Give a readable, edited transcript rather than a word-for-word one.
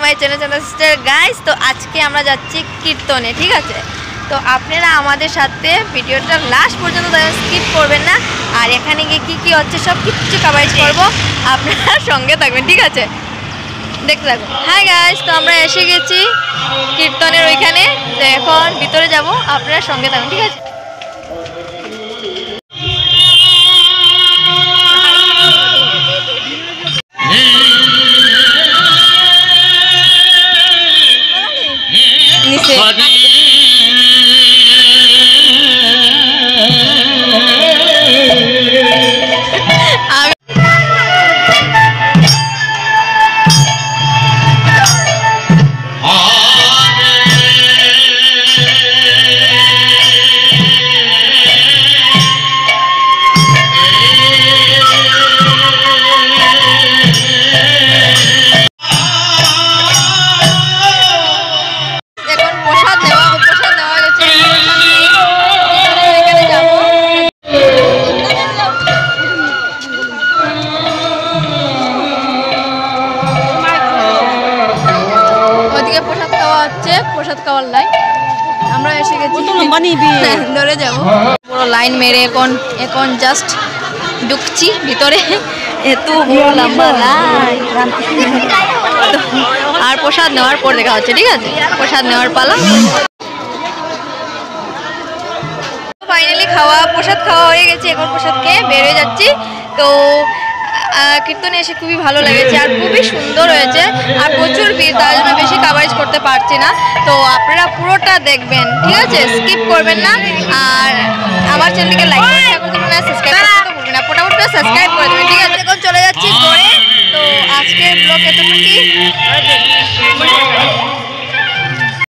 My channel sister guys. তো আজকে আমরা যাচ্ছি কীর্তনে, ঠিক আছে? তো আপনারা আমাদের সাথে ভিডিওটা লাস্ট পর্যন্ত স্কিপ করবেন না। আর এখানে গিয়ে কী হচ্ছে সব কিছু কভারেজ করবো, আপনারা সঙ্গে থাকবেন, ঠিক আছে? দেখতে থাকুন। হাই গাইস, তো আমরা এসে গেছি কীর্তনের ওইখানে। তো এখন ভিতরে যাব, আপনারা সঙ্গে থাকুন, ঠিক আছে? প্রসাদ খাওয়ার লাইন আমরা এসে গেছি, ধরে যাব পুরো লাইন মেরে এখন জাস্ট ঢুকছি ভিতরে। এত বড় লম্বা লাইন। আর প্রসাদ নেওয়ার পর দেখা হচ্ছে, ঠিক আছে? প্রসাদ নেওয়ার পালা। ফাইনালি প্রসাদ খাওয়া হয়ে গেছে, এখন প্রসাদ খেয়ে বের হয়ে যাচ্ছি। তো কীর্তনে এসে খুবই ভালো লেগেছে আর খুবই সুন্দর হয়েছে। আর প্রচুর ভিড়, তার জন্য বেশি কাভারেজ করতে পারছি না। তো আপনারা পুরোটা দেখবেন, ঠিক আছে? স্কিপ করবেন না। আর আমার চ্যানেলকে লাইক করতে ভুলবেন না, সাবস্ক্রাইব করতে ভুলবেন না। ফটাফট করে সাবস্ক্রাইব করে দেবেন, ঠিক আছে? এখন চলে যাচ্ছি ঘরে। তো আজকের ব্লগ এতটুকুই।